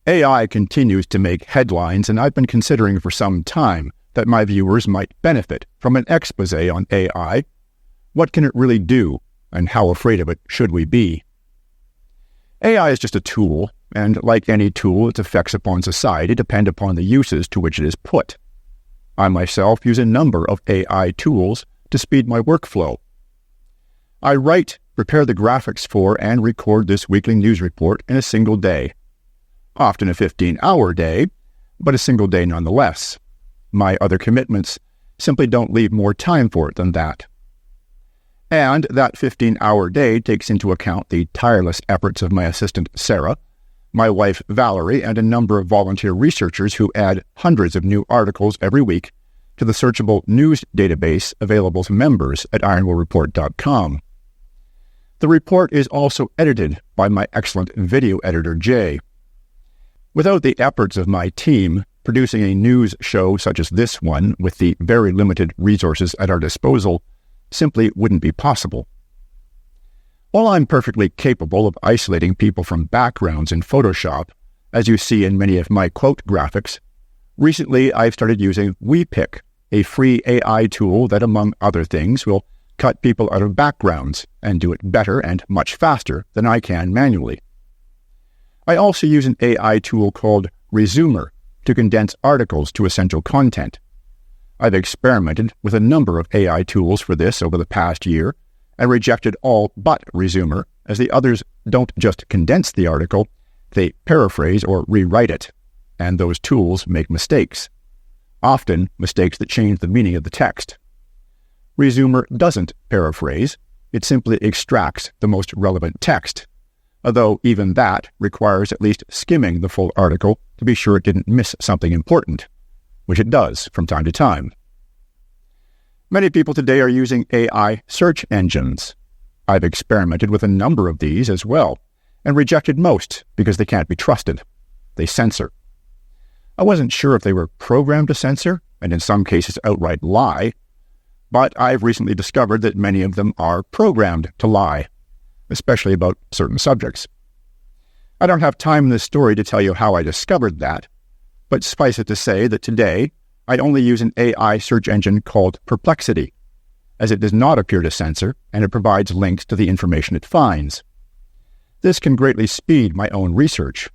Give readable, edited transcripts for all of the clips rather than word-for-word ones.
AI continues to make headlines, and I've been considering for some time that my viewers might benefit from an expose on AI. What can it really do, and how afraid of it should we be? AI is just a tool, and like any tool, its effects upon society depend upon the uses to which it is put. I myself use a number of AI tools to speed my workflow. I write, prepare the graphics for, and record this weekly news report in a single day. Often a 15-hour day, but a single day nonetheless. My other commitments simply don't leave more time for it than that. And that 15-hour day takes into account the tireless efforts of my assistant Sarah, my wife Valerie, and a number of volunteer researchers who add hundreds of new articles every week to the searchable news database available to members at ironwillreport.com. The report is also edited by my excellent video editor, Jay. Without the efforts of my team, producing a news show such as this one, with the very limited resources at our disposal, simply wouldn't be possible. While I'm perfectly capable of isolating people from backgrounds in Photoshop, as you see in many of my quote graphics, recently I've started using Wepik, a free AI tool that, among other things, will cut people out of backgrounds and do it better and much faster than I can manually. I also use an AI tool called Resoomer to condense articles to essential content. I've experimented with a number of AI tools for this over the past year and rejected all but Resoomer, as the others don't just condense the article, they paraphrase or rewrite it, and those tools make mistakes, often mistakes that change the meaning of the text. Resoomer doesn't paraphrase, it simply extracts the most relevant text, although even that requires at least skimming the full article to be sure it didn't miss something important, which it does from time to time. Many people today are using AI search engines. I've experimented with a number of these as well, and rejected most because they can't be trusted. They censor. I wasn't sure if they were programmed to censor, and in some cases outright lie, but I've recently discovered that many of them are programmed to lie, especially about certain subjects. I don't have time in this story to tell you how I discovered that, but suffice it to say that today I only use an AI search engine called Perplexity, as it does not appear to censor and it provides links to the information it finds. This can greatly speed my own research.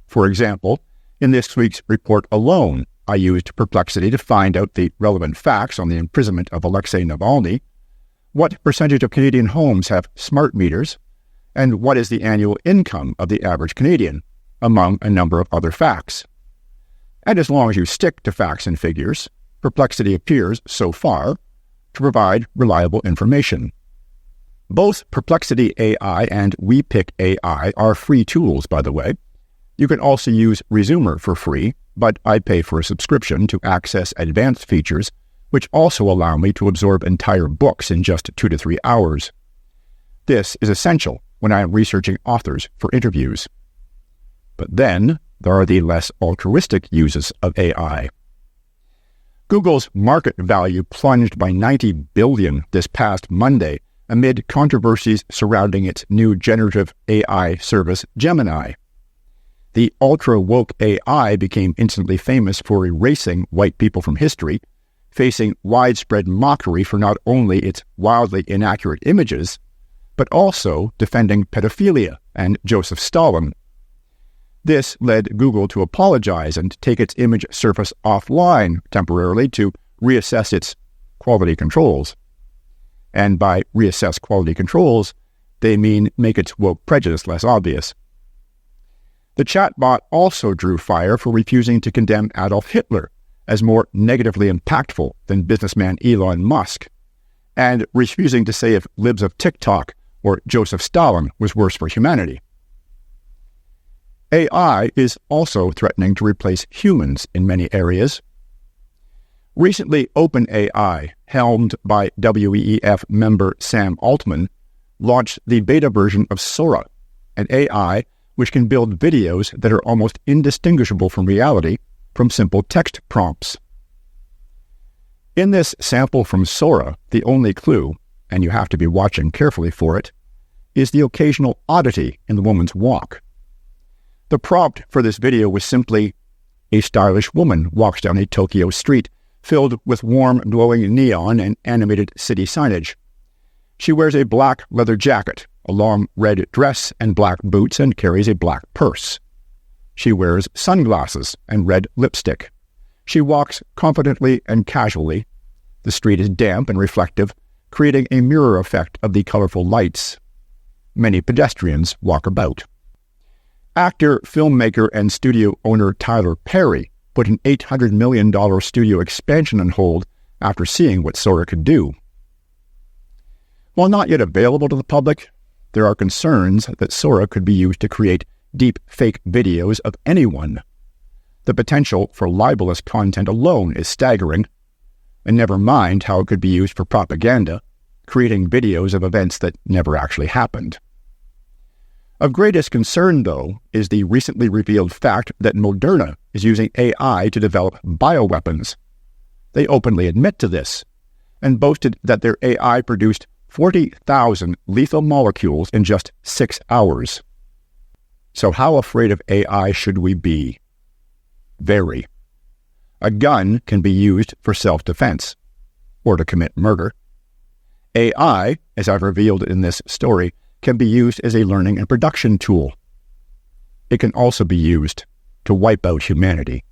For example, in this week's report alone, I used Perplexity to find out the relevant facts on the imprisonment of Alexei Navalny, what percentage of Canadian homes have smart meters, and what is the annual income of the average Canadian, among a number of other facts. And as long as you stick to facts and figures, Perplexity appears, so far, to provide reliable information. Both Perplexity AI and Wepik AI are free tools, by the way. You can also use Resoomer for free, but I pay for a subscription to access advanced features, which also allow me to absorb entire books in just 2 to 3 hours. This is essential when I am researching authors for interviews. But then there are the less altruistic uses of AI. Google's market value plunged by $90 billion this past Monday amid controversies surrounding its new generative AI service, Gemini. The ultra-woke AI became instantly famous for erasing white people from history, facing widespread mockery for not only its wildly inaccurate images, but also defending pedophilia and Joseph Stalin. This led Google to apologize and take its image surface offline temporarily to reassess its quality controls. And by reassess quality controls, they mean make its woke prejudice less obvious. The chatbot also drew fire for refusing to condemn Adolf Hitler as more negatively impactful than businessman Elon Musk, and refusing to say if libs of TikTok or Joseph Stalin was worse for humanity. AI is also threatening to replace humans in many areas. Recently, Openai, helmed by WEF member Sam Altman, launched the beta version of Sora, an AI which can build videos that are almost indistinguishable from reality from simple text prompts. In this sample from Sora, the only clue, and you have to be watching carefully for it, is the occasional oddity in the woman's walk. The prompt for this video was simply, a stylish woman walks down a Tokyo street filled with warm, glowing neon and animated city signage. She wears a black leather jacket, a long red dress and black boots, and carries a black purse. She wears sunglasses and red lipstick. She walks confidently and casually. The street is damp and reflective, creating a mirror effect of the colorful lights. Many pedestrians walk about. Actor, filmmaker, and studio owner Tyler Perry put an $800 million studio expansion on hold after seeing what Sora could do. While not yet available to the public, there are concerns that Sora could be used to create deepfake videos of anyone. The potential for libelous content alone is staggering, and never mind how it could be used for propaganda, creating videos of events that never actually happened. Of greatest concern, though, is the recently revealed fact that Moderna is using AI to develop bioweapons. They openly admit to this, and boasted that their AI produced 40,000 lethal molecules in just 6 hours. So how afraid of AI should we be? Very. A gun can be used for self-defense, or to commit murder. AI, as I've revealed in this story, can be used as a learning and production tool. It can also be used to wipe out humanity.